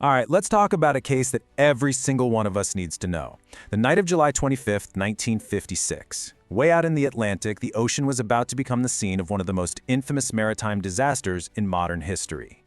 All right, let's talk about a case that every single one of us needs to know. The night of July 25th, 1956. Way out in the Atlantic, the ocean was about to become the scene of one of the most infamous maritime disasters in modern history.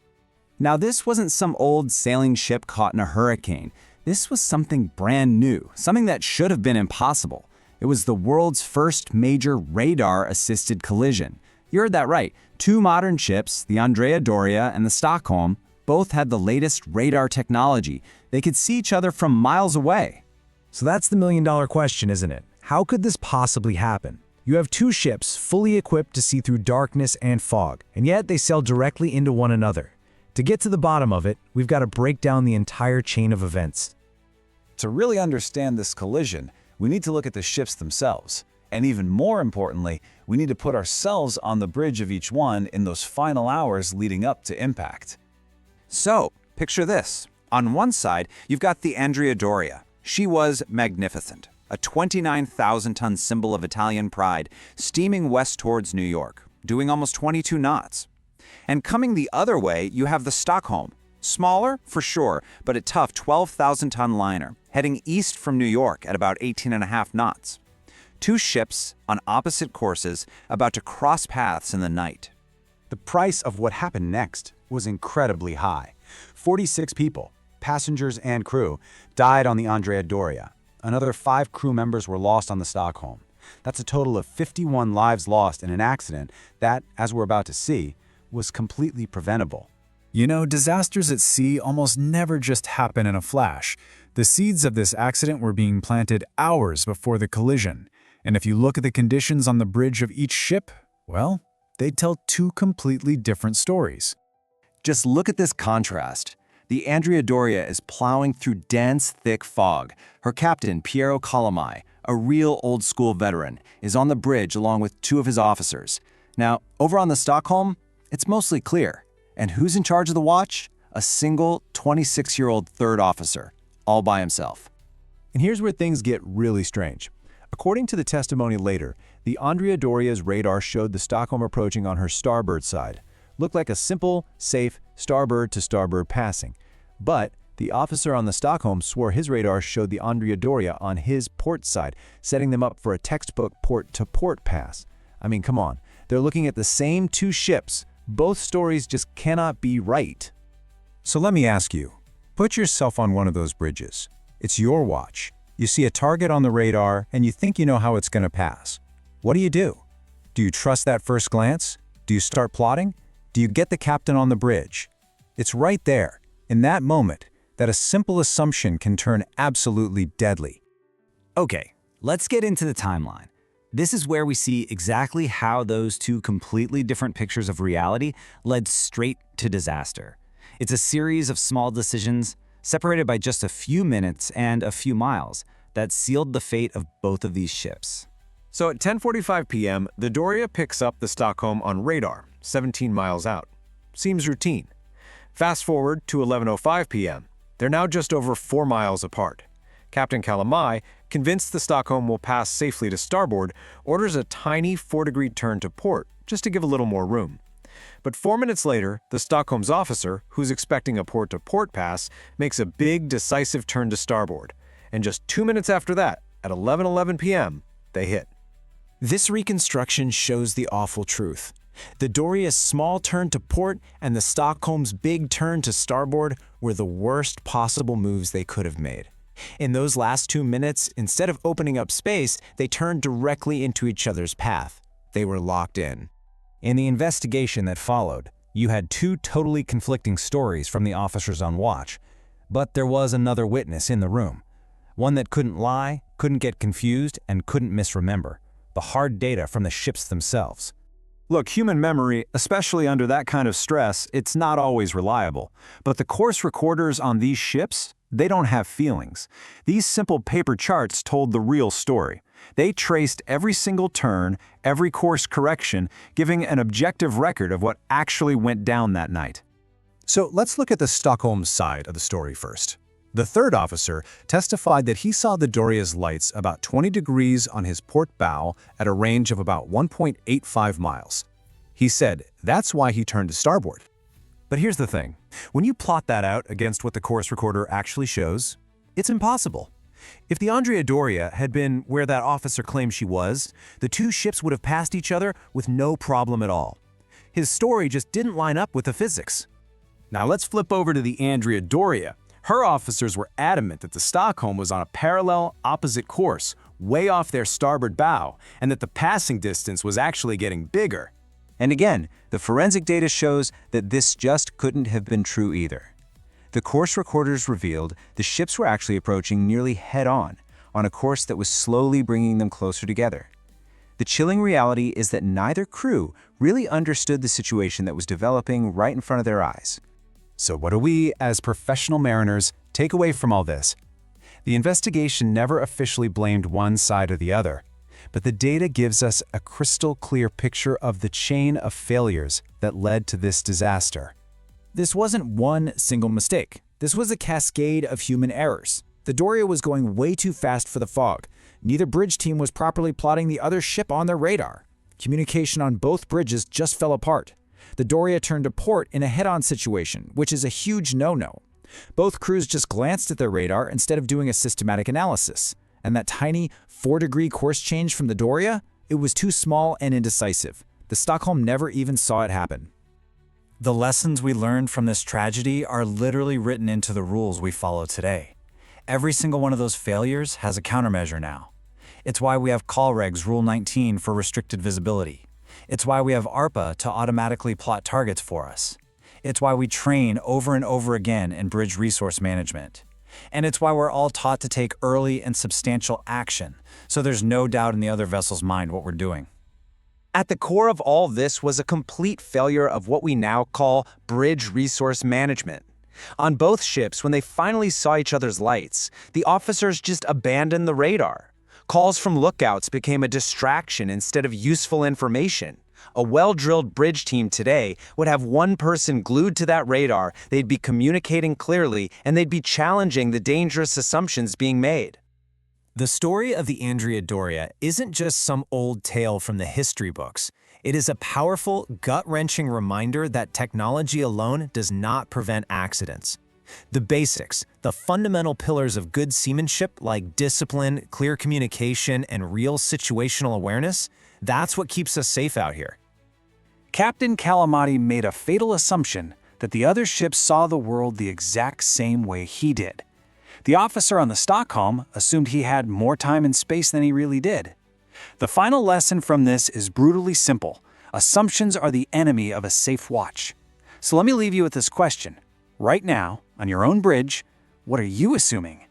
Now, this wasn't some old sailing ship caught in a hurricane. This was something brand new, something that should have been impossible. It was the world's first major radar-assisted collision. You heard that right. Two modern ships, the Andrea Doria and the Stockholm, both had the latest radar technology. They could see each other from miles away. So that's the million-dollar question, isn't it? How could this possibly happen? You have two ships fully equipped to see through darkness and fog, and yet they sail directly into one another. To get to the bottom of it, we've got to break down the entire chain of events. To really understand this collision, we need to look at the ships themselves. And even more importantly, we need to put ourselves on the bridge of each one in those final hours leading up to impact. So, picture this. On one side, you've got the Andrea Doria. She was magnificent, a 29,000-ton symbol of Italian pride, steaming west towards New York, doing almost 22 knots. And coming the other way, you have the Stockholm. Smaller, for sure, but a tough 12,000-ton liner, heading east from New York at about 18.5 knots. Two ships on opposite courses about to cross paths in the night. The price of what happened next was incredibly high. 46 people, passengers and crew, died on the Andrea Doria. Another 5 crew members were lost on the Stockholm. That's a total of 51 lives lost in an accident that, as we're about to see, was completely preventable. You know, disasters at sea almost never just happen in a flash. The seeds of this accident were being planted hours before the collision. And if you look at the conditions on the bridge of each ship, well, they tell two completely different stories. Just look at this contrast. The Andrea Doria is plowing through dense, thick fog. Her captain, Piero Colomai, a real old-school veteran, is on the bridge along with 2 of his officers. Now, over on the Stockholm, it's mostly clear. And who's in charge of the watch? A single 26-year-old third officer, all by himself. And here's where things get really strange. According to the testimony later, the Andrea Doria's radar showed the Stockholm approaching on her starboard side. Looked like a simple, safe starboard-to-starboard passing. But the officer on the Stockholm swore his radar showed the Andrea Doria on his port side, setting them up for a textbook port-to-port pass. I mean, come on. They're looking at the same 2 ships. Both stories just cannot be right. So let me ask you, put yourself on one of those bridges. It's your watch. You see a target on the radar, and you think you know how it's going to pass. What do? Do you trust that first glance? Do you start plotting? Do you get the captain on the bridge? It's right there, in that moment, that a simple assumption can turn absolutely deadly. Okay, let's get into the timeline. This is where we see exactly how those two completely different pictures of reality led straight to disaster. It's a series of small decisions, separated by just a few minutes and a few miles, that sealed the fate of both of these ships. So at 10:45 p.m., the Doria picks up the Stockholm on radar, 17 miles out. Seems routine. Fast forward to 11:05 p.m. They're now just over 4 miles apart. Captain Colomai, convinced the Stockholm will pass safely to starboard, orders a tiny 4-degree turn to port, just to give a little more room. But 4 minutes later, the Stockholm's officer, who's expecting a port-to-port pass, makes a big, decisive turn to starboard. And just 2 minutes after that, at 11:11 p.m., they hit. This reconstruction shows the awful truth. The Doria's small turn to port and the Stockholm's big turn to starboard were the worst possible moves they could have made. In those last 2 minutes, instead of opening up space, they turned directly into each other's path. They were locked in. In the investigation that followed, you had 2 totally conflicting stories from the officers on watch. But there was another witness in the room. One that couldn't lie, couldn't get confused, and couldn't misremember. The hard data from the ships themselves. Look, human memory, especially under that kind of stress, it's not always reliable. But the course recorders on these ships, they don't have feelings. These simple paper charts told the real story. They traced every single turn, every course correction, giving an objective record of what actually went down that night. So let's look at the Stockholm side of the story first. The third officer testified that he saw the Doria's lights about 20 degrees on his port bow at a range of about 1.85 miles. He said that's why he turned to starboard. But here's the thing. When you plot that out against what the course recorder actually shows, it's impossible. If the Andrea Doria had been where that officer claimed she was, the two ships would have passed each other with no problem at all. His story just didn't line up with the physics. Now let's flip over to the Andrea Doria. Her officers were adamant that the Stockholm was on a parallel, opposite course, way off their starboard bow, and that the passing distance was actually getting bigger. And again, the forensic data shows that this just couldn't have been true either. The course recorders revealed the ships were actually approaching nearly head-on a course that was slowly bringing them closer together. The chilling reality is that neither crew really understood the situation that was developing right in front of their eyes. So what do we, as professional mariners, take away from all this? The investigation never officially blamed one side or the other, but the data gives us a crystal clear picture of the chain of failures that led to this disaster. This wasn't one single mistake. This was a cascade of human errors. The Doria was going way too fast for the fog. Neither bridge team was properly plotting the other ship on their radar. Communication on both bridges just fell apart. The Doria turned to port in a head-on situation, which is a huge no-no. Both crews just glanced at their radar instead of doing a systematic analysis. And that tiny 4-degree course change from the Doria, it was too small and indecisive. The Stockholm never even saw it happen. The lessons we learned from this tragedy are literally written into the rules we follow today. Every single one of those failures has a countermeasure now. It's why we have Call Regs Rule 19 for restricted visibility. It's why we have ARPA to automatically plot targets for us. It's why we train over and over again in bridge resource management. And it's why we're all taught to take early and substantial action, so there's no doubt in the other vessel's mind what we're doing. At the core of all this was a complete failure of what we now call bridge resource management. On both ships, when they finally saw each other's lights, the officers just abandoned the radar. Calls from lookouts became a distraction instead of useful information. A well-drilled bridge team today would have one person glued to that radar, they'd be communicating clearly, and they'd be challenging the dangerous assumptions being made. The story of the Andrea Doria isn't just some old tale from the history books. It is a powerful, gut-wrenching reminder that technology alone does not prevent accidents. The basics, the fundamental pillars of good seamanship like discipline, clear communication, and real situational awareness, that's what keeps us safe out here. Captain Calamati made a fatal assumption that the other ships saw the world the exact same way he did. The officer on the Stockholm assumed he had more time and space than he really did. The final lesson from this is brutally simple. Assumptions are the enemy of a safe watch. So let me leave you with this question. Right now, on your own bridge, what are you assuming?